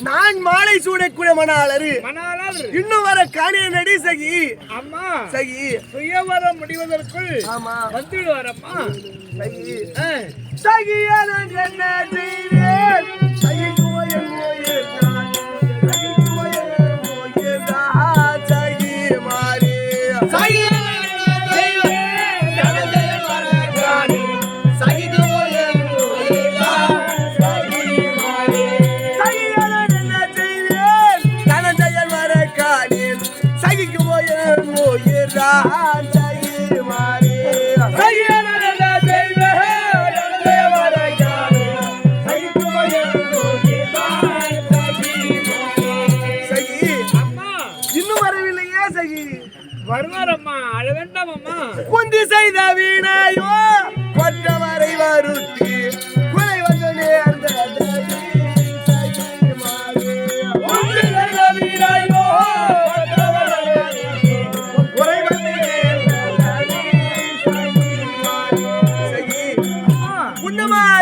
நான் மாலை சூடக்கூடிய மணாளர் இன்னும் வர காணிய நடி சகி. அம்மா சகி சுயவரம் முடிவதற்குள் ஆமா வந்துடுவாரம்மா. சகி சகியான என்ன செய்வேன் சகிக்கு ஓயல் ஓயல் சகிக்கு ஓயல் ஓயல் சகி மாறி சகி வருவாரம்மா, அழ வேண்டாம் அம்மா. குந்தி செய்த வீணையோ கொற்றவரை வருத்தி குறை வந்து நேர்ந்தது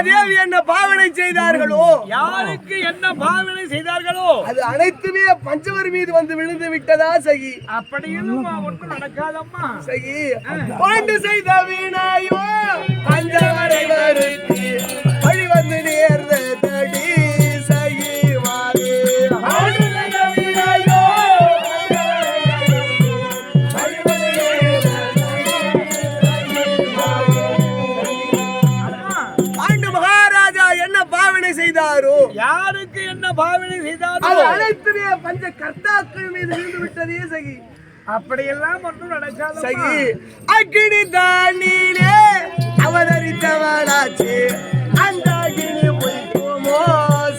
தேவி என்ன பாவனை செய்தார்களோ, யாருக்கு என்ன பாவனை செய்தார்களோ அது அனைத்துமே பஞ்சவர் மீது வந்து விழுந்து விட்டதா சகி? அப்படியும் ஒன்றும் நடக்காதம்மா. சகி பாண்டு செய்த வீணாயோ பஞ்சவரை வருத்தி வழி வந்து நேர்ந்தடி சகி மாறி செய்தாரோ, யாருக்கு என்ன பாவனை செய்தாரோ அது அனைத்துமே பஞ்ச கர்த்தாக்கள் மீது விழுந்து விட்டதே சகி. அப்படியெல்லாம் ஒன்றும் நடக்காத சகி. அக்னி தானிலே அவதரித்தவனாச்சு அந்த அக்னி போய்க்குமோ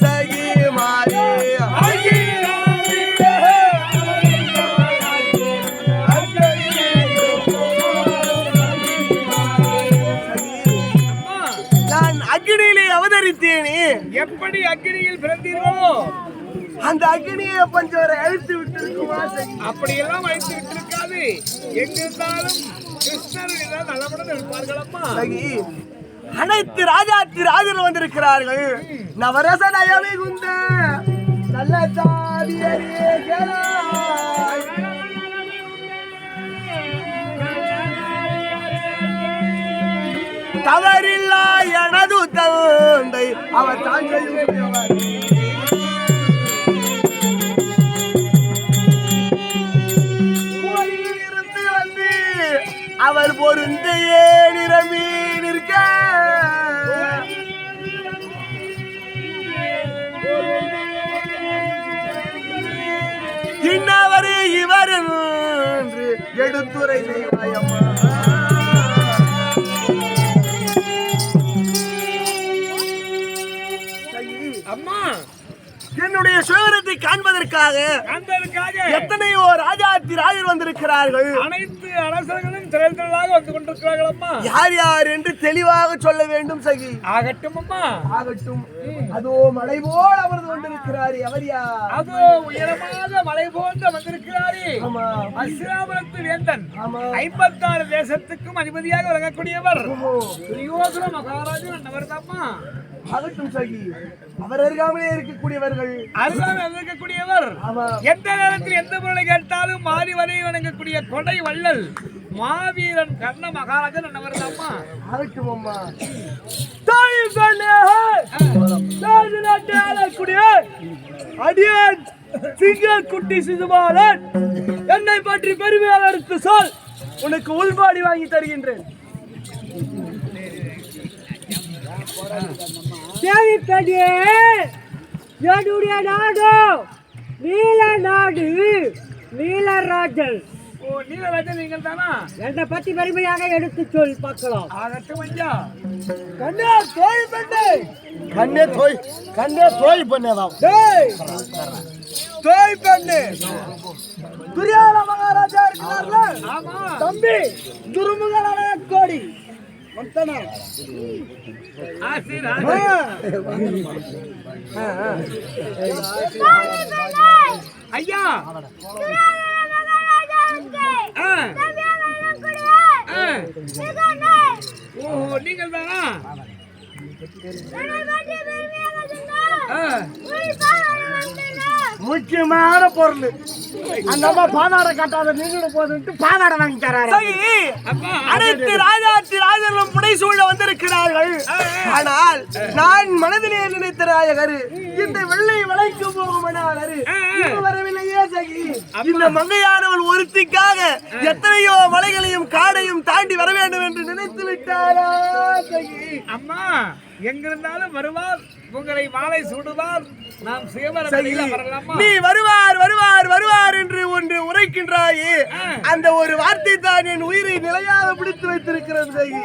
சகி மாறி நான் அக்னியிலே அவதரித்தேனே. எப்படி அக்னியில் பிறந்தீர்களோ அந்த அக்னியை பஞ்சவரை அழித்து விட்டிருக்குமா சகி? அப்படியெல்லாம் அழித்து விட்டிருக்காது. எங்கிருந்தாலும் கிருஷ்ணர் நலமுடன் இருப்பார்களம்மா. சகி அனைத்து ராஜாத்தி ராஜர்கள் வந்திருக்கிறார்கள். நவரச நயமே குந்த நல்ல சாதியரே கேளாய் தவறில்லா எனது தந்தை அவர் தாங்கள் இருந்து வந்து அவர் பொருந்தையே நிரம்பி நிற்க இன்னவரு இவர் என்று எடுத்துரை செய்வாயம்மா. அம்மா என்னுடைய சுயவரத்தை காண்பதற்காக எத்தனையோ ராஜாத்தி ராஜர் வந்திருக்கிறார்கள். அனைத்து அரசர்களும் திரளாக வந்து கொண்டிருக்கிறார்கள் அம்மா. யார் யார் என்று தெளிவாக சொல்ல வேண்டும் சகி. ஆகட்டும் அம்மா, ஆகட்டும். அதோ மலை போல் அமர்ந்து கொண்டிருக்கிறார். அவர் யார்? அதோ உயரமாக மலை போன்று வந்திருக்கிறாரே அஸ்ராபுரத்து வேந்தன். 56 தேசத்துக்கும் அதிபதியாக விளங்கக்கூடியவர் துரியோதன மகாராஜன் அன்னவர்தாம்மா. ஆகட்டும் சகி. அவர் அருகாமலே இருக்கக்கூடியவர்கள், அருகாமல் இருக்கக்கூடியவர் எந்த நேரத்தில் எந்த பொருளை கேட்டாலும் மாறி வரை வணங்கக்கூடிய கொடை வள்ளல் மாவீரன் கர்ண மகாராஜன் அன்னவர்தாம்மா. ஆகட்டும் அம்மா. அடியான் சிங்கக்குட்டி சிசுபாலன் என்னை பற்றி பெருமையாக எடுத்து சொல், உனக்கு உள்பாடி வாங்கி தருகின்றேன். என்னுடைய நாடு நீல நாடு, நீலராஜன். ஓ, நீலராஜன் நீங்கள் தானா? என்னை பத்தி பெருமையாக எடுத்து சொல் பார்க்கலாம். ஆகட்டும் ஐயா. கண்ணே தோய் பண்ணே, கண்ணே தோய் பண்ணேதான் தோய் பண்ணே. துரியோதன மகாராஜா இருக்கிறார்ல, தம்பி துருமுகனான கோடி ஐயா. ஓ, நீங்கள் தானா? முக்கியமான பொருள் அந்த அம்மா பாதாடை கட்டாத நீங்க போதுட்டு பாதாடை வாங்கி தராரு. அனைத்து ராஜாத்தி ராஜர்களும் புடைசூழ வந்திருக்கிறார்கள். ஆனால் நான் மனதிலே நினைத்த ராஜகரு இந்த வெள்ளை வளைக்கு போகும் மணாளரு வரவில்லையே சகி. இந்த மங்கையானவள் ஒருத்திக்காக எத்தனையோ மலைகளையும் காடையும் தாண்டி வர வேண்டும் என்று நினைத்து விட்டாரா சகி? அம்மா எங்கிருந்தாலும் வருவார், உங்களை மாலை சூடுவார். நாம் வரலாமா? நீ வருவார் வருவார் வருவார் என்று ஒன்று உரைக்கின்றாயே, அந்த ஒரு வார்த்தை தான் என் உயிரை நிலையாக பிடித்து வைத்திருக்கிறது சகி.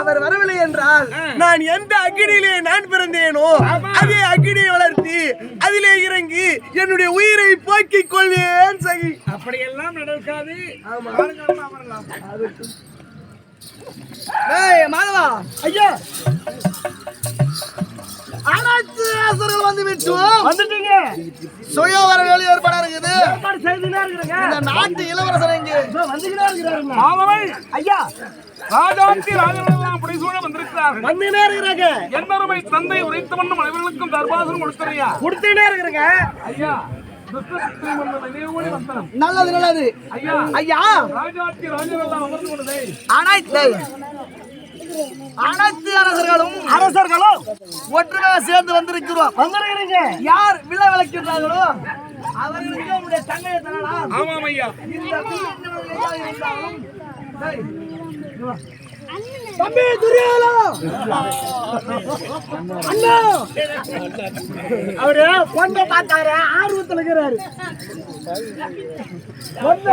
அவர் வரவில்லை என்றால் நான் எந்த அக்கினியிலே நான் பிறந்தேனோ அதே அக்கினியை வளர்த்தி அதிலே இறங்கி என்னுடைய உயிரை போக்கிக் கொள்வேன் சகி. அப்படியெல்லாம் நடக்காது. மாதவா ஐயா, அனைத்து ஆசிரியர்கள் வந்து விட்டோம். வந்துட்டீங்க. சுயவர வேலை ஏற்பாடா இருக்குது. ஏற்பாடு செய்துனே இருக்குங்க. இந்த நாட்டு இளவரசர் இங்கே வந்துகிட்டே இருக்கிறாருங்க. ஆமாவை ஐயா, ராஜாத்தி ராஜர்களெல்லாம் புடைசூழ வந்திருக்கிறார்கள். வந்துனே இருக்கிறாங்க. என்பருமை தந்தை உரைத்த வண்ணம் அனைவருக்கும் தர்பாசனம் கொடுத்துறியா? கொடுத்துட்டே இருக்கிறாங்க ஐயா. நல்லது நல்லது ஐயா. ஐயா, ராஜாத்தி ராஜர்களெல்லாம் அமர்ந்து கொண்டதே அனைத்து அரசர்களும் ஒற்றுமையாக சேர்ந்து வந்திருக்கிறோம். வந்திருக்கிறீங்க. யார் விலை விளக்கின்றார்களோ அவர்களுக்கு உங்களுடைய தங்கையை தரலாம். ஆமாம் ஐயா. தம்பி துரியோதனன் அண்ணா அவரு பொண்ணை பார்த்தாரு, ஆர்வத்தில் இருக்கிறாரு.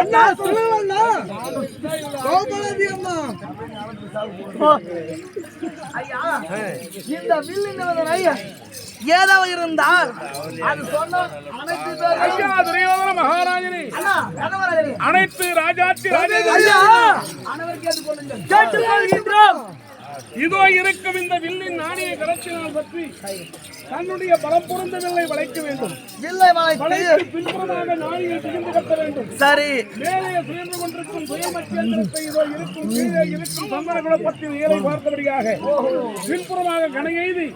என்ன சொல்லுவாங்க ஐயா, இந்த வில்லின் ஏதோ இருந்தால் அது சொன்ன மகாராஜனே, அனைத்து ராஜாத்தி கேட்டுக்கொள்கின்றோம். இதோ இருக்கும் இந்த வில்லின் நாணியை கடத்தினால் பற்றி தன்னுடைய பலம் பொருந்த வில்லை வளைக்க வேண்டும். வில்லை வளைத்து பின்புறமாக நாணியை பிடிந்து கட்ட வேண்டும். சரி. மேலே சுயந்து கொண்டிருக்கும் சுயமத்தியந்திரத்தை இதோ இருக்கும் கீழே இருக்கும் சந்தன குலப்பத்தின் ஏழை பார்த்தபடியாக பின்புறமாக கணையெய்தி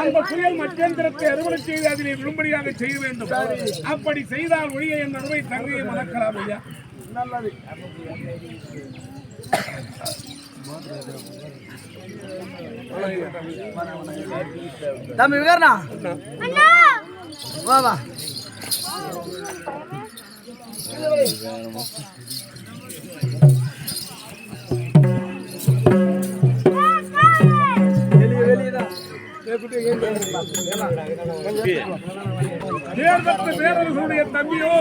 அந்த சுயல் மத்தியந்திரத்தை அறுவடை செய்து அதிலே விழும்படியாக செய்ய வேண்டும். அப்படி செய்தால் ஒழிய என் அறுவை தங்கையை மணக்கலாம் ஐயா. நல்லது. தம்பி விகர்ணா வா வா. பேரரசனுடைய தம்பியோ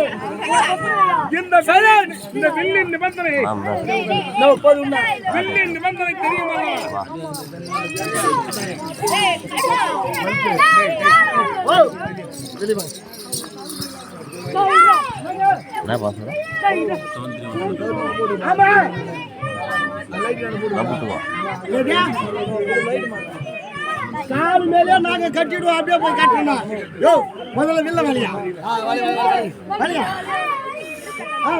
இந்த வில்லின் நிபந்தனை வில்லின் நிபந்தனை தெரியுமா? கால் மேலே நாங்க கட்டிடுவோம். அப்படியே போய் கட்டணும். யோ முதல்ல வில்ல வலியா வலியா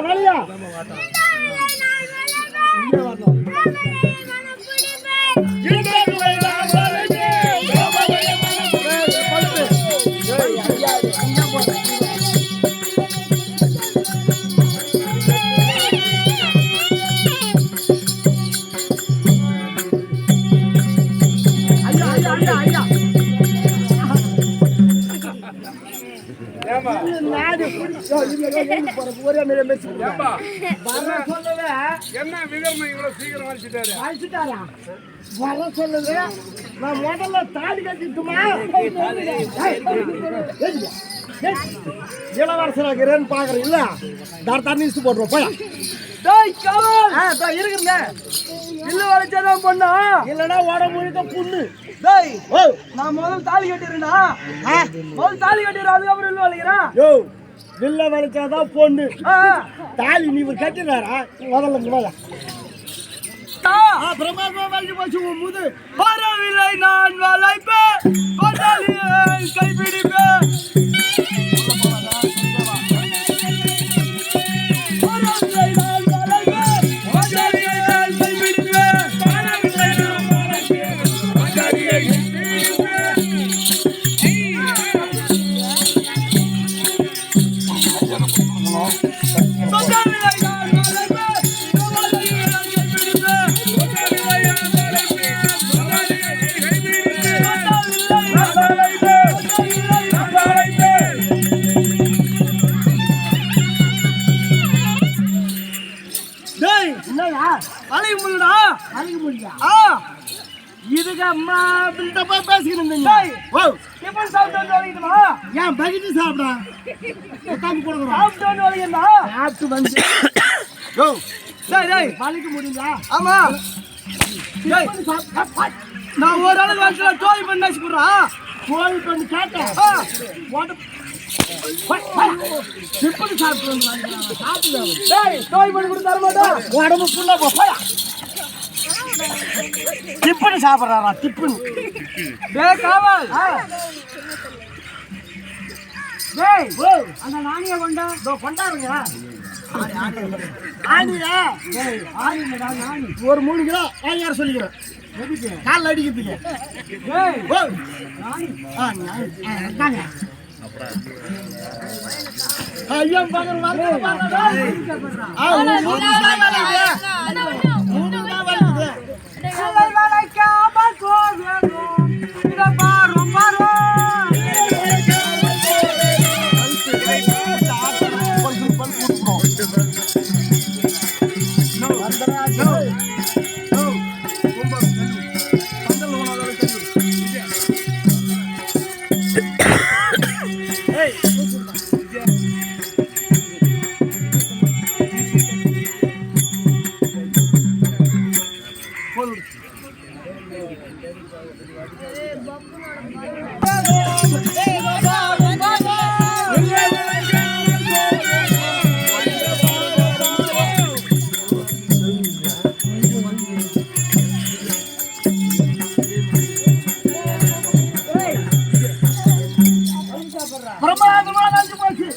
வலியா என்ன விகர்ணம் இவ்வளவு சீக்கிரம் அழிச்சிட்டாரு? வர சொல்லுங்க. நான் முதல்ல தாலி கட்டிட்டுமா இளவரசராகிறேன்னு பாக்குறேன். இல்ல தண்ணி போட்டுருவோம் போயா. இருக்குங்க இல்ல வளைச்சாதான் பொண்ணா, இல்லன்னா உடம்பு முழுக்க புண்ணு. நான் முதல்ல தாலி கட்டிடுறேன்னா முதல்ல தாலி கட்டிடுறேன், அதுக்கப்புறம் இல்ல வளைக்கிறேன். யோ வில்ல வளைச்சாதான் பொண்ணு. தாலி நீ கட்டினாரா முதல்ல பிரமாதமா வளைச்சு போச்சு. முது வரவில்லை நான் வளைப்பேன், கைப்பிடிப்பேன். முடியா ஆ இதுக்கு அம்மா பில்டப்பா பேசிக்கிட்டு ஓ டிபன் சாப்பிட்டு வந்து வலிக்குதுமா ஏன் பகிட்டு சாப்பிடா உட்காந்து கொடுக்குறோம் சாப்பிட்டு வந்து வலிக்குதா சாப்பிட்டு வந்து ஓ டேய் டேய் வலிக்க முடியுங்களா ஆமா டேய் நான் ஒரு ஆளு வாசல தோய் பண்ணி நசிக்குறேன் கோழி பண்ணி கேட்டேன் சிப்படி சாப்பிட்டு வந்து சாப்பிடுங்க டேய் தோய் பண்ணி கொடுத்து தர மாட்டேன் உடம்பு ஃபுல்லா போயா டிப்புன்னு சாப்பிட்றாரா டிப்புன்னு டேய் காவல் டேய் ஓ அந்த நாணியை கொண்டா இதோ கொண்டாருங்க ஆணியா ஆணிடா நாணி ஒரு 3 கிலோ யார் சொல்லிக்கிறேன் எதுக்கு காலில் அடிக்கிறதுக்கு டேய் ஓ நாணி தாங்க ஐயா பாக்குற வாங்க சிலை வளைக்காமல் போவேணும் இதை பாரும் பாரும் பிரமாதமா நஞ்சு போச்சு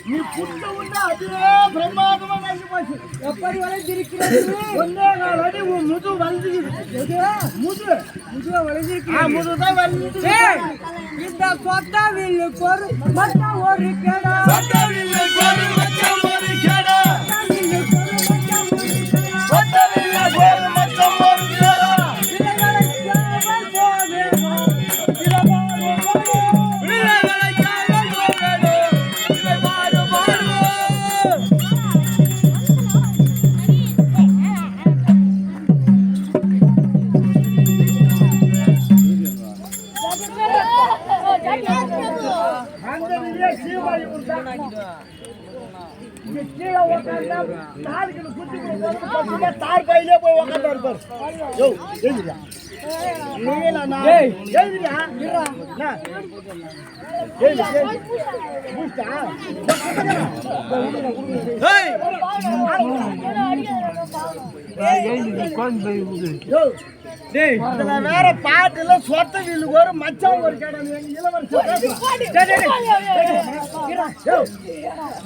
நீ புட்டு உண்டா அதே பிரமாதமா நஞ்சு போச்சு எப்படி வளைந்திருக்கிறது ஒன்னே கால் அடி உன் முது வலிக்குது முது முதுக வளைந்திருக்கிறது முதுதான் வலிக்குது ஏய், இந்த சொத்த வில்லுக்கு ஒரு மச்சம் ஒரு கேடா சொந்த வில்லை போடு மச்சம் ஒரு கேடா வில்லுக்கு ஒரு மச்சம் ஒரு கேடா சொந்த வில்லை போடு மச்சம் ஒரு கேடா சிலை வளைக்காமல் போவேணும் இதை பாரும் பாரும் வில்லை வளைக்காமல் போவேணும் இதை பாடு பாடு அந்த வில்லை சீவாளி கொடுத்தா இங்க கீழே உட்கார்ந்தா தாருக்குள்ள குத்தி போட்டு தார் பையிலே போய் உட்கார்ந்தா இருப்பார் யோ எழுதியா நீங்களா நான் எழுதியா இருடா எழுதி புஷ்டா ஏய் யோ டேய் இதுல வேற பாட்டுல சொத்த வீலுக்கு ஒரு மச்சான் ஒரு கடை இளவரசர்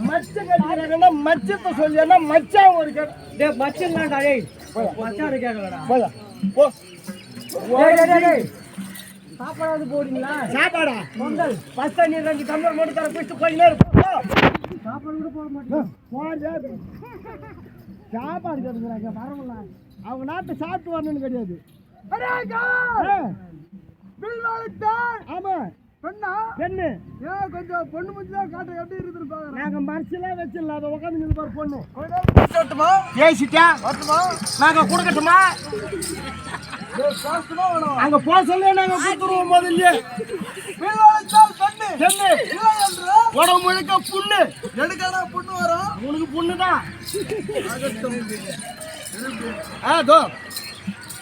மச்சம் கட்டிக்கிறாங்கன்னா மச்சத்தை சொல்லியா மச்சான் ஒரு கடை டேய் மச்சம் தான்டா டேய் மச்சான் கேட்கலடா போயா போ டேய் சாப்பாடு போடுங்களா சாப்பாடா பொங்கல் ஃபர்ஸ்ட் நீ 2 டம்ளர் மட்டும் தர பிடிச்சு கொஞ்ச நேரம் போ சாப்பாடு கூட போட மாட்டேன் போடு சாப்பாடு கேட்டுக்கிறாங்க வரவங்கள அவங்க நாட்டை சாப்பிட்டு வரணும்னு கிடையாது ஆமா பெண்ணா பெண்ணு ஏன் கொஞ்சம் பொண்ணு முடிச்சு தான் காட்ட எப்படி இருக்குது பாக்குறேன் நாங்க மனசுல வச்சிடல அதை உட்காந்து பாரு பொண்ணு சொல்லட்டுமா பேசிட்டா வரட்டுமா நாங்க கொடுக்கட்டுமா காசுமா வேணும் அங்க போக சொல்ல நாங்க கொடுத்துருவோம் முதல்ல வீழ்வளைச்சால் பெண்ணு பெண்ணு இல்லை என்று உடம்பு முழுக்க புண்ணு எடுக்கான பொண்ணு வரும் உனக்கு புண்ணுதான் தோ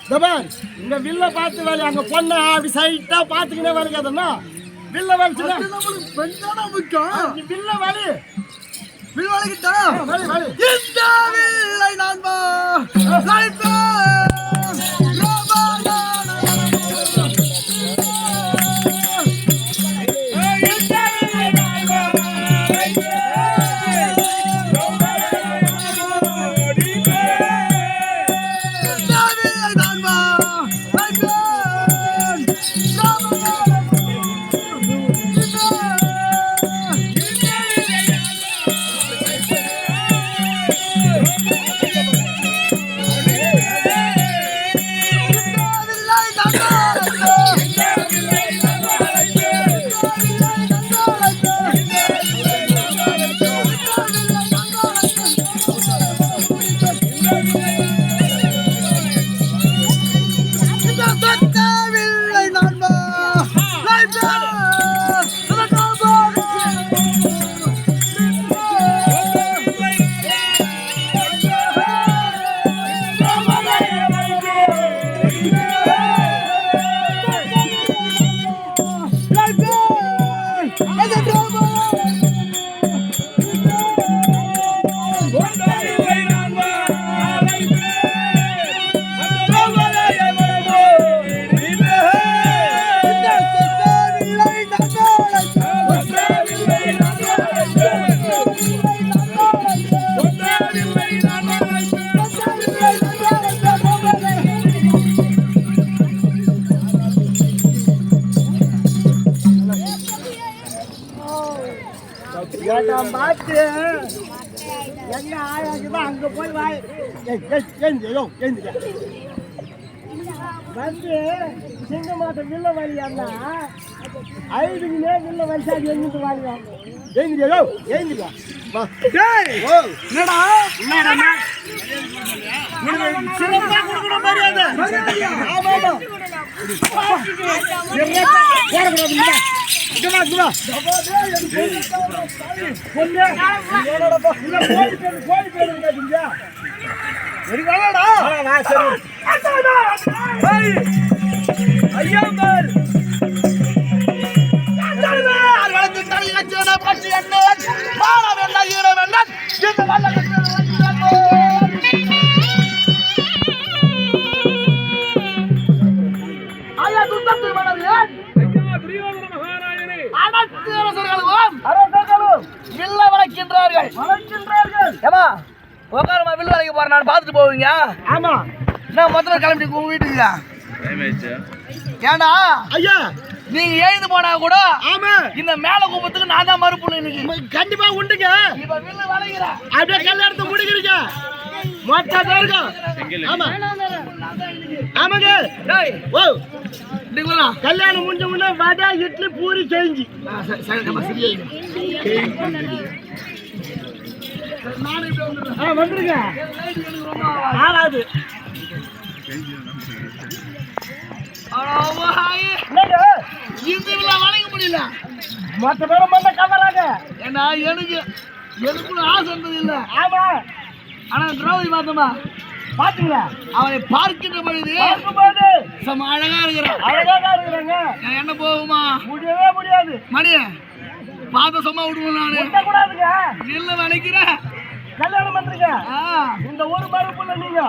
தபார் இந்த வில்ல பார்த்து வேலை அங்க பொண்ணு அப்படி சைட்டா பாத்துக்கினே வேலைக்காதன்னா வில்ல வேலைச்சுன்னா நம்மளுக்கு பெண் தானே முக்கியம் வில்ல வேலை வீழ்வளைக்கிட்டா வேலை வேலை இந்த வீழை நான் பார்த்து எங்க ஆயாக்குதோ அங்க போய் வாய் வந்து சிங்க மாட்டம் வில்ல வழியாண்ணா ஐதுக்குமே வில்ல வலிச்சா அது எங்கிட்டு வாங்க ஏந்திரியா ஏந்திரியா என்னடா என்னடா சிறப்பா கொடுக்கணும் மரியாதை பாத்துட்டு போவீங்க. ஆமா நான் மொத்தமா கிளம்பி உங்க வீட்டுக்கு ஏண்டா ஐயா நீங்க எழுந்து போனா கூட ஆமா இந்த மேல கும்பத்துக்கு நான் தான் மறுப்புள்ள இன்னைக்கு கண்டிப்பா உண்டுங்க. இப்ப வில்லு வளைகிற அப்படியே கல்யாணத்தை முடிக்கிறீங்க மொத்த பேருங்க. ஆமா ஆமாங்க. டேய் ஓ நீங்களா கல்யாணம் முடிஞ்ச உடனே வடை இட்லி பூரி செஞ்சு வந்துருங்க ஆளாது வளைக்க முடியல மொத்த பேரும் பண்ண கவராங்க. ஏன்னா எனக்கு ஆசை இருந்தது இல்ல. ஆமா ஆனா திரௌபதி பார்த்தோமா பாத்தீங்களா அவனை பார்க்கின்ற பொழுது பார்க்கும்போது செம அழகா இருக்கிறான். அழகா இருக்கிறாங்க. என்ன போகுமா முடியவே முடியாது. மணி பார்த்த சும்மா விடுவோம் நானு கூடாதுங்க. இல்ல வளைக்கிறேன் கல்யாணம் பண்றீங்க இந்த ஒரு மறுப்புள்ள நீங்க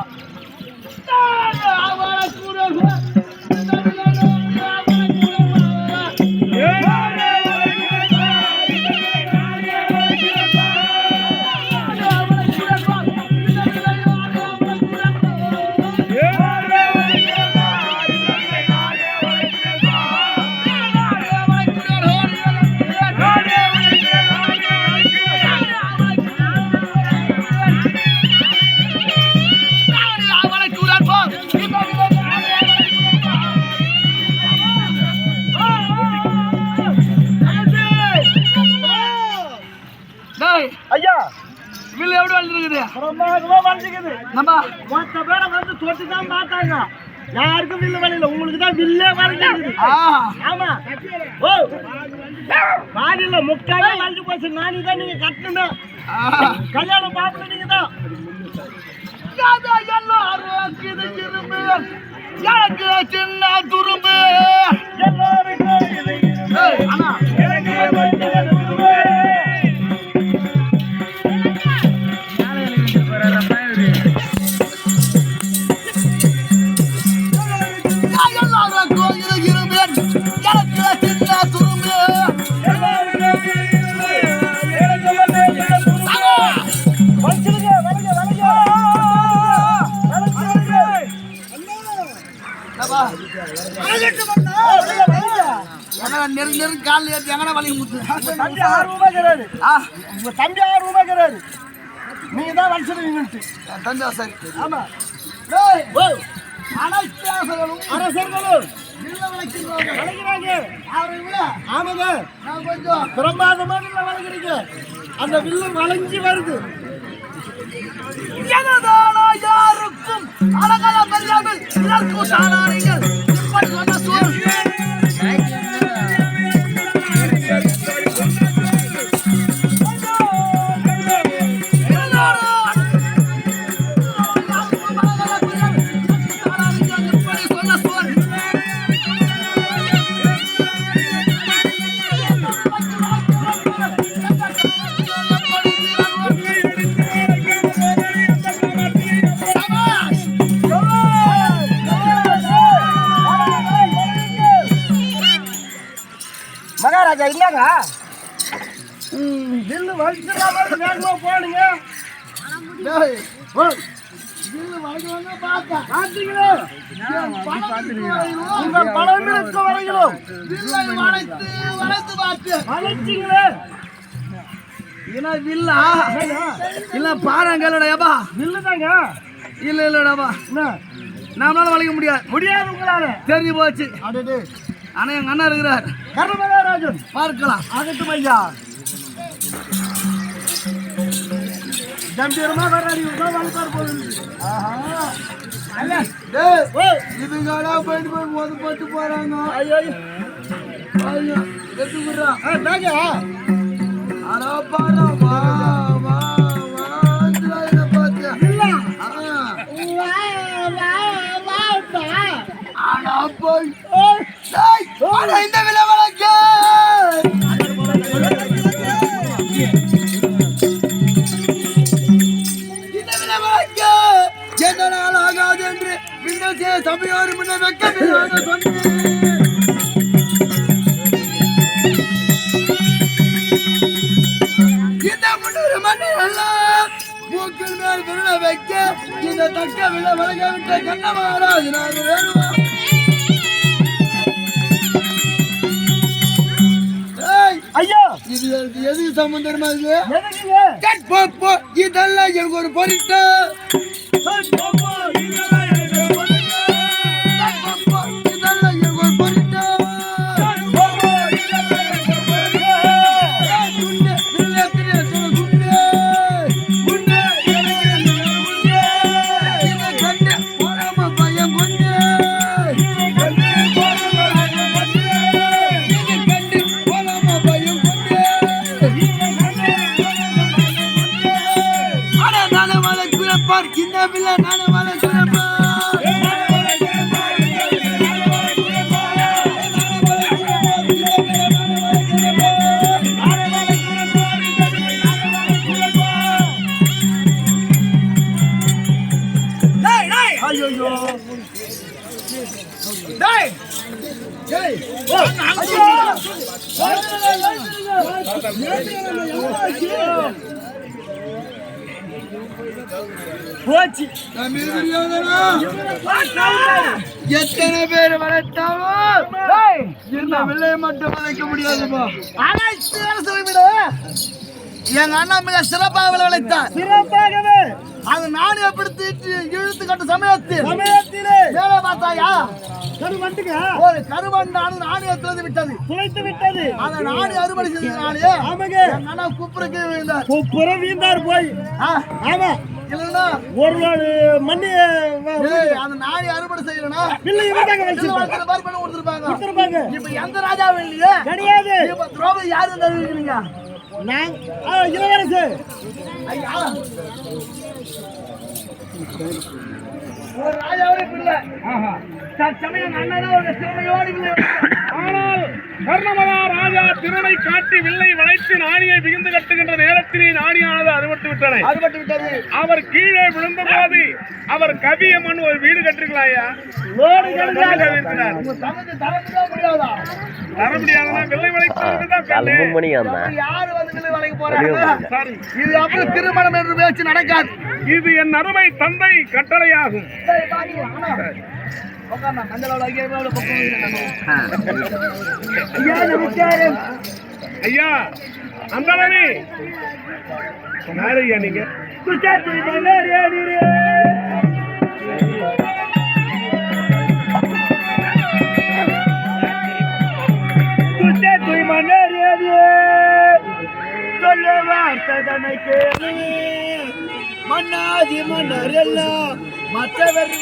ஐயா வில்லு எப்படி வளர்ந்துருக்குது பிரமாதமா வளர்ந்துக்குது. நம்ம மொத்த பேரை வந்து தொட்டு தான் பார்த்தாங்க. யாருக்கும் வில்லு வளையல. உங்களுக்கு தான் வில்லே வளர்ந்துருக்குது. ஆமா ஓ பாதியில முக்காலே வளர்ந்து போச்சு. நானே தான் நீங்க கட்டணும். கல்யாணம் பாப்பல நீங்க தான் எனக்கு சின்ன துரும்பு நெருங்கி காலில் ஏற்றி எங்கடா வலிக்கு முத்து தம்பி ஆர்வமாகிறாரு. உங்க தம்பி ஆர்வமாகிறாரு. நீங்க தான் வலிச்சிருவீங்க. தஞ்சா சரி ஆமா அரசர்களும் அரசர்களும் வளைக்கிறாங்க. ஆமாங்க நான் கொஞ்சம் பிரமாதமான வளைக்கிறீங்க. அந்த வில்லு வளைஞ்சி வருது. யாருக்கும் அழகான மரியாதை இதற்கும் சாரார்கள் இப்படி சொன்ன சொல் மகாராஜா இல்லங்க வில்லு வலிச்சுடா மாதிரி வேகமா போனீங்க. வில்லு வளைக்க பார்த்தா பார்த்தீங்களா? உங்கள் பணம் இருக்க வரையிலும் வளைத்து வளைத்து பார்த்து வளைச்சிங்களே என்ன வில்லா இல்ல பாறாங்கல்லடா இல்லதாங்க இல்லடாப்பா நம்மளால வளைக்க முடியாது உங்களால தெரிஞ்சு போச்சு அடடே ஆனா எங்க அண்ணா இருக்கிறார் கர்மராஜன் பார்க்கலாம் ஆகட்டும் ஐயா கம்பீரமா வர்றாரு வாழ்ப்பார் போகுது இதுக்காடா போயிட்டு போய் மோது போட்டு போறாங்க ஐயோ எட்டு விடுறா தாங்க அடா பாரா வா வா வா இத பாத்தியா அடா போய் டேய் அட இந்த விலை வளக்க இந்த விலை வளக்க என்னால ஆகாது என்று விண்ணே சபையோர் முன்னே வெக்கமில்லாத சொன்னேன் மூக்கில் மேல் விருள வைக்க இந்த தக்க விழ வழங்க விட்ட கண்ணமாராஜ் நான் வேணுமா ஐயோ இது எது சம்பந்தமா இது எதுக்கு இதெல்லாம் எனக்கு ஒரு பொருட்டு இதெல்லாம் எனக்கு ஒரு பொருட்டு இந்த பிள்ளை நானே வாழ சுரப்பா ஐயோ போச்சு எத்தனை பேர் வளர்த்தாலும் இந்த வில்லையை மட்டும் வளைக்க முடியாதுப்பா எங்க அண்ணா மிக சிறப்பாக விளைவித்தார் சிறப்பாகவே அது நாடு எப்படி இழுத்து கட்ட சமயத்தில் வேலை பார்த்தாயா கருவண்டுங்க ஒரு கருவண்டானது நாணயத்திலிருந்து விட்டது துளைத்து விட்டது அதை நாடு அறுவடை செய்ததுனாலே ஆமாங்க எங்க அண்ணா குப்புறக்கு விழுந்தார் புறம் வீந்தார் போய் ஆமா இல்லைன்னா ஒரு மண்ணி அந்த நாடி அறுவடை செய்யலன்னா பிள்ளை இவங்க வச்சு கொடுத்துருப்பாங்க இப்ப எந்த ராஜாவும் இல்லையே கிடையாது இப்ப திரௌபதி யாரு தெரிவிக்கிறீங்க நான் இளவரசு ஐயா ஒரு ராஜாவே பிள்ளை தற்சமயம் அண்ணனா ஒரு சிறுமையோடு இல்லை ஆனால் கர்ணமதா ராஜா திறனை காட்டி வில்லை வளைத்து நாணியை விகிந்து கட்டுகின்ற நேரத்திலே நாணியானது அறுபட்டு விட்டது அவர் கீழே விழுந்த போது அவர் கவியம்மன் ஒரு வீடு கட்டிருக்கலாயா தர முடியாதுன்னா வில்லை வளைத்து யாரு வந்து வில்லை வளைக்க போறாங்க இது அப்புறம் திருமணம் என்று பேச்சு நடக்காது இது என் அருமை தந்தை கட்டளையாகும் ஐயா அந்த யாரையா நீங்க சொல்ல வார்த்தை கேளு மன்னாதி மன்னர் எல்லாம் மற்றவர்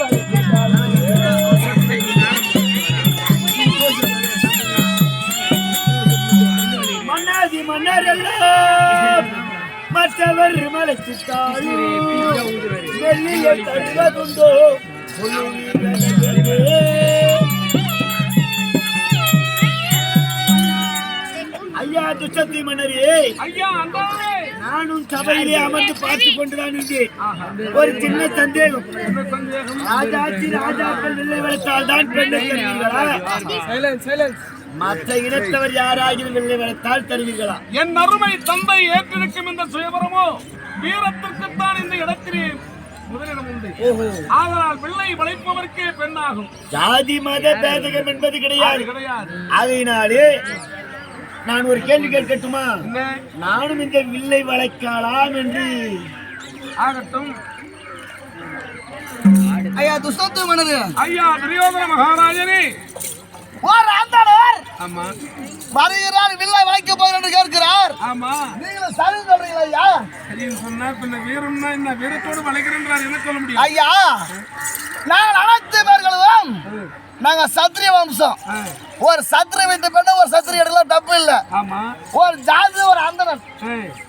மன்னாதி மன்னர் எல்லாம் மற்றவர் மலைச்சிட்டாலும் வெள்ளியை தருவதுண்டோ ஐயா துச்சத்தி மன்னரே ஐயா நானும் சபையிலே அமர்ந்து பார்த்து கொண்டுதான் இருந்தேன். ஒரு சின்ன சந்தேகம். ராஜாச்சி ராஜாக்கள் வில்லை வளர்த்தால் தான் பெண்ணை தருவீர்களா? மற்ற இனத்தவர் யாராகிலும் வில்லை வளர்த்தால் தருவீர்களா? என் அருமை தந்தை ஏற்றிருக்கும் இந்த சுயபரமோ வீரத்திற்குத்தான் இந்த இடத்திலே முதலிடம் உண்டு. ஆனால் வில்லை வளைப்பவர்க்கே பெண்ணாகும். ஜாதி மத பேதகம் என்பது கிடையாது. அதனாலே நான் ஒரு கேள்வி கேட்கட்டுமா? நானும் இந்த வில்லை வளைக்கலாம் என்று. ஆகட்டும். ஐயா துஷ்டத்து மனது. ஐயா துரியோதன மகாராஜனே. ஓர் ஆண்டவர். ஆமா. வருகிறார் வில்லை வளைக்க போகிறேன் என்று கேட்கிறார். ஆமா. நீங்களும் சரி சொல்றீங்களா ஐயா? சரி சொன்னா பின்ன வீரம்னா என்ன வீரத்தோடு வளைக்கிறேன்றார் என்ன சொல்ல முடியும்? ஐயா நாங்கள் அனைத்து பேர்களும் நாங்க சத்திரிய வம்சம். ஒரு சத்திரிய வீட்டு பெண்ணு ஒரு சத்திரிய எடுக்கலாம் தப்பு இல்ல. ஆமா. ஒரு ஜாதி ஒரு அந்தணன்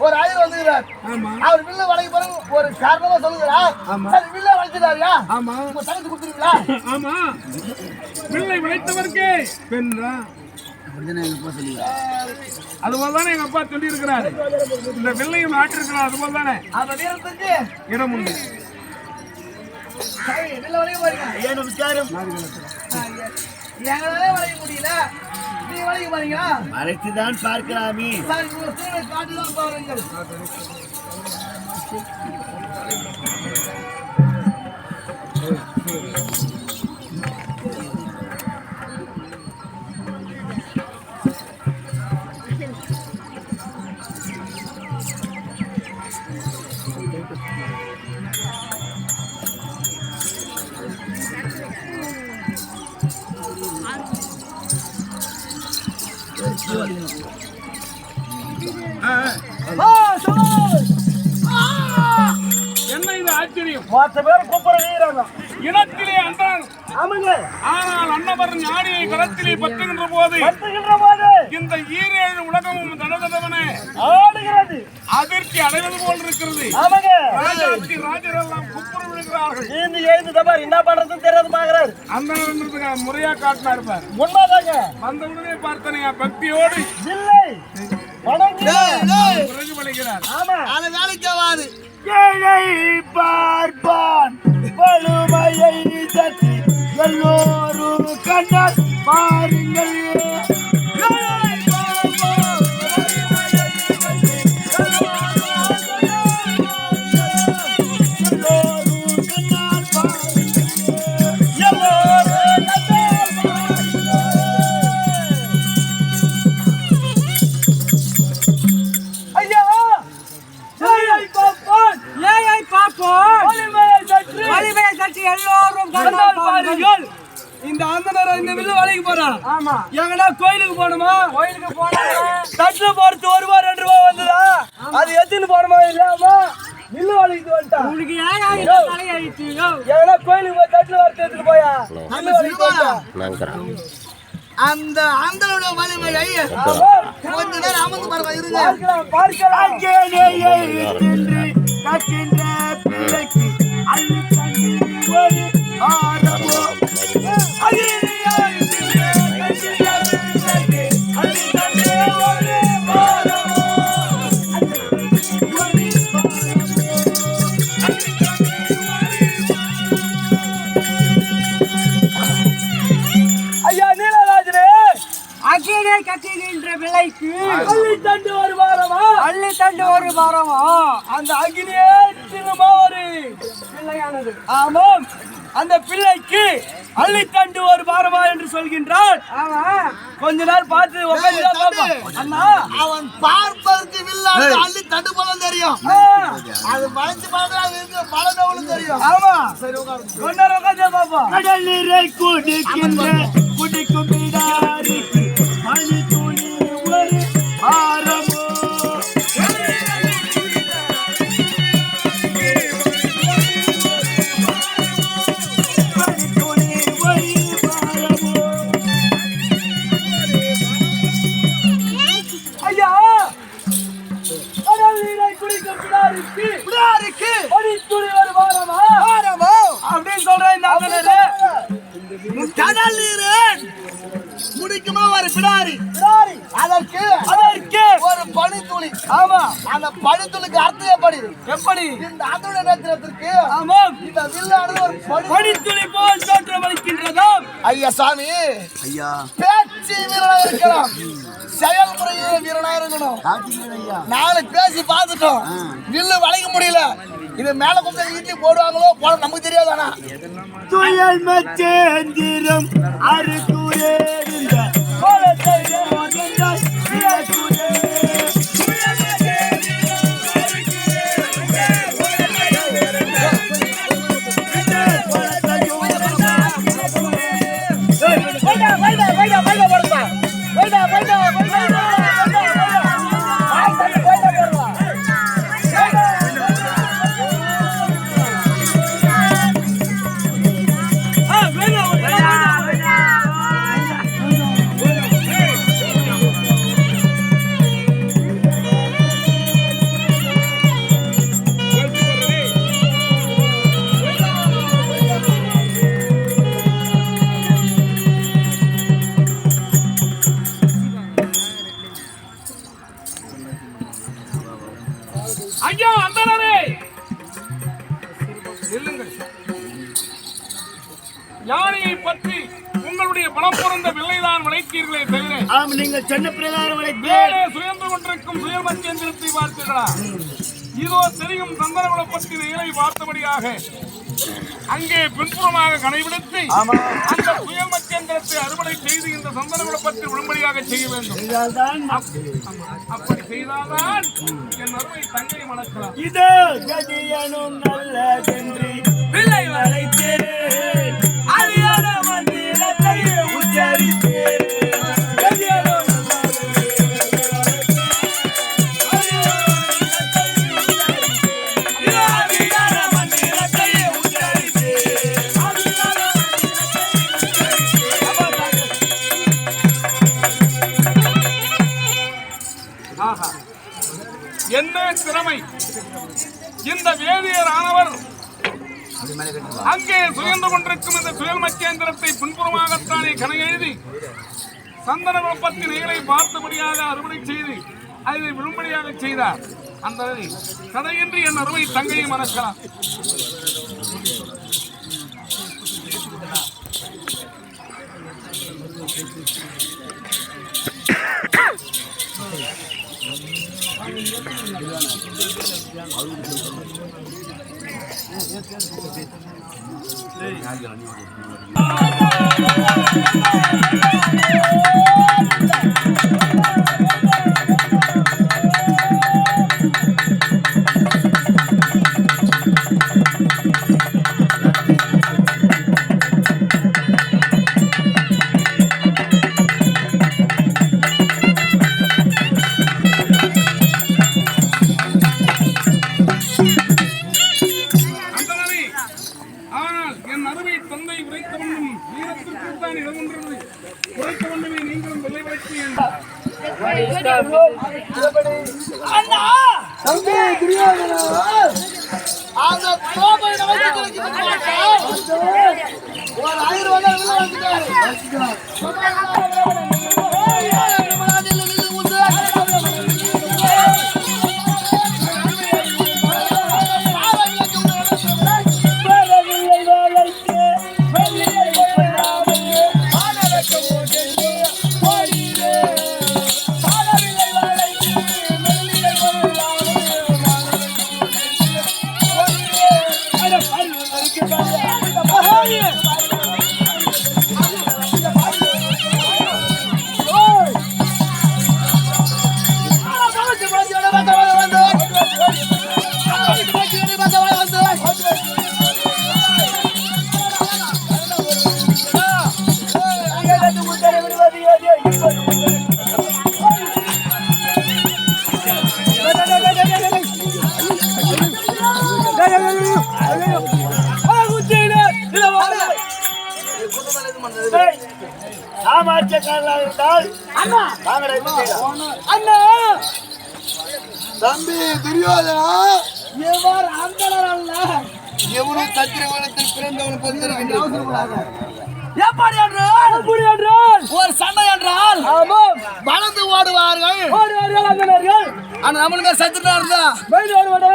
ஒரு ஐயர் வந்துகிறார். அவர் வில்ல வளைக்க போற ஒரு காரணமா சொல்லுகிறார். சரி வில்ல வளைச்சிட்டாரியா? ஆமா. உங்க தனக்கு கொடுத்துருங்களா? ஆமா. வில்லை வளைத்தவர்க்கே பெண்ணா அதுபோல்தானே எங்க அப்பா சொல்லி இருக்கிறாரு. இந்த வில்லையும் ஆட்டிருக்கிறார் அதுபோல் தானே அந்த வீரத்துக்கு இடம் உண்டு. வில்ல வளைக்க போறீங்க. ஏன் விசாரம் எங்களாலே வளைக்க முடியல, நீ வளைக்க போறீங்களா? வளைத்துதான் பார்க்கலாமே. சார் உங்க சூழலை காட்டுதான் பாருங்கள். என்ன இது ஆச்சரியம்? 10 பேர் கூப்பிடுற வீரங்க. இனத்திலே அன்றான். ஆமாங்க. ஆனால் அன்னவர் ஞானியை கரத்திலே பற்றுகின்ற போது இந்த ஈரேழு உலகமும் தடதடவன ஆடுகிறது. அதிர்ச்சி அடைவது போல் இருக்கிறது. ஆமாங்க. ராஜாத்தி ராஜர் எல்லாம் குப்புற விழுகிறார்கள். இந்த எழுந்து தபார் என்ன பண்றதுன்னு தெரியாது பாக்குறாரு. அந்த முறையா காட்டினா இருப்பார். உண்மைதாங்க. வந்தவுடனே பார்த்தனையா பக்தியோடு இல்லை வணங்கி பிறகு வளைகிறார். ஆமா. அது வேலைக்கு ஆகாது. ஏழை பார்ப்பான் வலுமையை தட்டி எல்லோரும் கண்டால் பாருங்கள். இந்த ஆந்தனர் இந்த வில்லு வளைக்கு போறான். ஆமா. எங்கடா கோயிலுக்கு போகணுமா? கோயிலுக்கு போனாங்க. தட்டு போறது 1 ரூபா 2 ரூபா வந்ததா? அது எத்தின்னு போகணுமா இல்லாமா வில்லு வளைக்கு வந்துட்டா? உங்களுக்கு ஏன் தலையடிச்சு எங்கடா கோயிலுக்கு போய் தட்டு வரத்து எடுத்துட்டு போயா வில்லு வளைக்கு போட்டா? அந்த ஆந்தனோட வலிமையை கொஞ்ச நேரம் அமர்ந்து பாருங்க இருங்க. பார்க்கலாம். அள்ளி தண்ணி ஒரு ஆரம்போ ஐயா நீலராஜனே, அகிலே கட்டிகின்ற விலைக்கு அள்ளி தண்டு 1 வாரமா? அள்ளி தண்டு 1 வாரமா? அந்த அகிலே திரும்ப ஒரு பிள்ளையானது. ஆமாம், அந்த பிள்ளைக்கு அள்ளித்தண்டு 1 வாரமா என்று சொல்கின்றார். ஆமா. கொஞ்ச நாள் பார்த்து உட்காந்து பாப்போம். அண்ணா அவன் பார்ப்பதற்கு வில்லாது அள்ளி தண்டு போல தெரியும். அது வளைச்சு பார்த்தா இருக்கு பலனவளும் தெரியும். ஆமா, சரி உட்காருங்க. கொஞ்ச நேரம் உட்காந்து பாப்போம். கடல் நீரை குடிக்கின்ற குடிக்கும் பிடாரிக்கு மணி துணி ஒரு ஆரம்போ. ஐயா, கடல் நீரை குடிக்கும் பிடாரிக்கு மணி துணி 1 வாரமா? அப்படின்னு சொல்றேன் இந்த ஆந்தனரே. கடல் நீர் முடிக்குமா ஒரு பிடாரி அதற்கு ஒரு பனித்துளி. ஆமா, அந்த பனித்துளிக்கு அர்த்தம் எப்படி? எப்படி? இந்த அதோட நேத்திரத்திற்கு ஆமாம், இந்த வில்லானது ஒரு பனித்துளி போல் தோற்றமளிக்கின்றதாம். ஐயா சாமி, ஐயா பேச்சு வீரனா இருக்கலாம், செயல்முறையே வீரனா இருக்கணும். நாளை பேசி பார்த்துட்டோம், வில்லு வளைக்க முடியல. இது மேல கொஞ்சம் ஈட்டி போடுவாங்களோ போட நமக்கு தெரியாதானா? துயல் மச்சேந்திரம் அறுக்குறேந்த கோலத்தை ஐயா அந்தனரே நில்லுங்கள். யானையை பற்றி உங்களுடைய பலம் பொருந்த வில்லைதான் விளைத்தீர்களே தவிர ஆம், நீங்கள் சொன்ன பிரகாரம் மேலே சுயந்து கொண்டிருக்கும் சுயல் மத்தியந்திரத்தை பார்த்தீர்களா? இதோ தெரியும் சந்தனகுலப்பத்தின் இலை பார்த்தபடியாக அங்கே பின்புறமாக கடைபிடித்து அந்த சுயல் மத்தியந்திரத்தை அறுவடை செய்து இந்த சந்தனகுலப்பத்தில் விழும்படியாக செய்ய வேண்டும். அப்படி செய்தால்தான் என் அருமை தங்கை மணக்கலாம். இதோ கதியனும் நல்லதென்று வில்லை வளைத்தேன், அறியாத மந்திரத்தை உச்சரித்தேன். என்ன திறமை! இந்த வேதியர் ஆனவர் அங்கே சுயந்து கொண்டிருக்கும் இந்த சுயல் மத்தியந்திரத்தை பின்புறமாகத்தானே கணை எழுதி சந்தன குழப்பத்தின் இலை பார்த்தபடியாக அறுவடை செய்து அதை விழும்படியாக செய்தார். அந்த கதையின்றி என் அருமை தங்கையை மறக்கலாம். தம்பி துரியோதனா எவர் அந்தனர் அல்ல, எவனும் சத்திரகுலத்தில் பிறந்தவன் பொறுத்திருக்கின்றான். எப்படி என்றால் ஒரு சண்டை என்றால் வளர்ந்து ஓடுவார்கள் அந்தனர்கள். ஆனா நம்மளுக்கு சத்துட்டா இருந்தா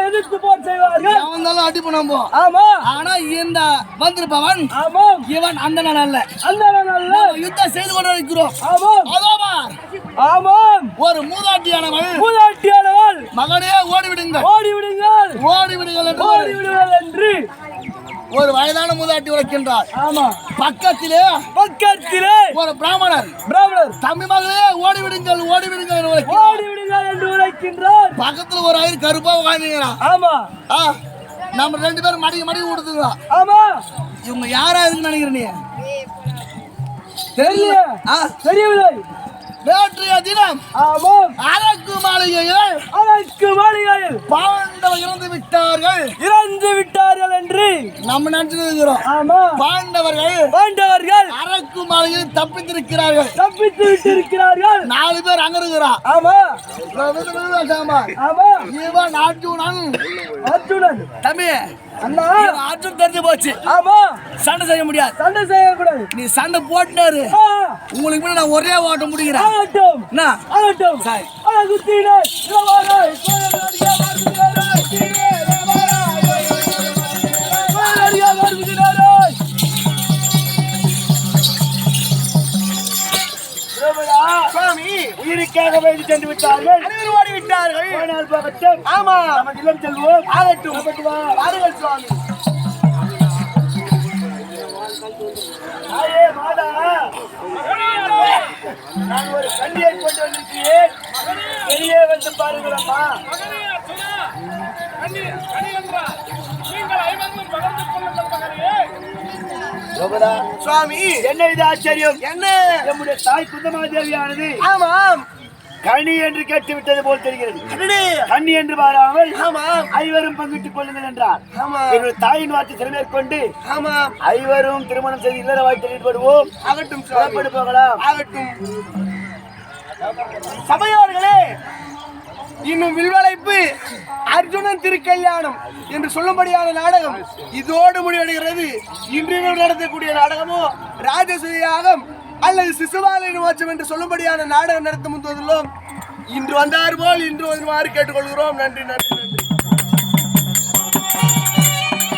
எதிர்த்து போர் செய்வார்கள். அவன் அடி பண்ணும். ஆமா, ஆனா இந்த வந்திருப்பவன் இவன் அந்தனர் அல்ல, அந்தனர் அல்ல. யுத்தம் செய்து கொண்டு இருக்கிறோம். ஆமாம், ஒரு மூதாட்டியானவள் மகனே ஓடிவிடுங்கள், ஓடிவிடுங்கள், ஓடிவிடுங்கள் என்று ஒரு வயதான மூதாட்டி உரைக்கின்றார். ஆமா, பக்கத்திலே ஒரு பிராமணர் தம்பி மகளே ஓடிவிடுங்கள், ஓடிவிடுங்கள், ஓடிவிடுங்கள் என்று உரைக்கின்றார். பக்கத்துல ஒரு ஐயர் கருப்பா உட்கார்ந்துங்கிறான். ஆமா, நம்ம ரெண்டு பேரும் மடிக்க மடிக்க கொடுத்துங்களா. ஆமா, இவங்க யாரா இருக்குன்னு நினைக்கிறீங்க? தெரியவில்லை. நேற்றைய தினம் அரக்கு மாளிகையில் பாண்டவர் இறந்து விட்டார்கள் என்று நம்ம நினைச்சிருக்கிறோம். பாண்டவர்கள் அரக்கு மாளிகையில் தப்பித்து விட்டிருக்கிறார்கள். 4 பேர் அங்க இருக்கிறான். இவன் அர்ஜுனன் தம்பி. அர்ஜுன் தெரிஞ்சு போச்சு. ஆமா, சண்டை செய்ய முடியாது, சண்டை செய்யக்கூடாது. நீ சண்டை போட்டுனாரு உங்களுக்கு நான் ஒரே ஓட்டம் முடிக்கிறேன். வயது சென்று விட்டார்கள். அனைவரும் ஓடி விட்டார்கள். போனால் போகட்டும். ஆமா, நம்ம இல்லம் செல்வோம். ஆகட்டும். ஆகட்டும் வா. வாருங்கள் சுவாமி. தாயே மாதா, நான் ஒரு கண்ணியை கொண்டு வந்திருக்கிறேன். வெளியே வந்து பாருங்களம்மா. சுவாமி, என்ன இது ஆச்சரியம்? என்ன? நம்முடைய தாய் குந்தமாதேவியானது ஆமாம். கனி என்று கேட்டு விட்டது போல் தெரிகிறது. அடடே. கண்ணி என்று பாராமல் ஆமாம். ஐவரும் பங்கிட்டுக் கொள்ளுங்கள் என்றார். ஆமா. என்னுடைய தாயின் வார்த்தை திறமேற்கொண்டு ஆமாம். ஐவரும் திருமணம் செய்து இல்லற வாழ்க்கை ஈடுபடுவோம். ஆகட்டும் சுவாமி. புறப்பட்டு போகலாம். ஆகட்டும். சபையோர்களே, இன்னும் வில்வளைப்பு அர்ஜுனன் திருக்கல்யாணம் என்று சொல்லும்படியான நாடகம் இதோடு முடிவடைகிறது. இன்று நடத்தக்கூடிய நாடகமோ ராஜசூயாகம் அல்லது சிசுபாலின் மோட்சம் என்று சொல்லும்படியான நாடகம் நடத்த முன்பதிலும் இன்று வந்தார் போல் இன்று வருமாறு கேட்டுக்கொள்கிறோம். நன்றி நன்றி நன்றி.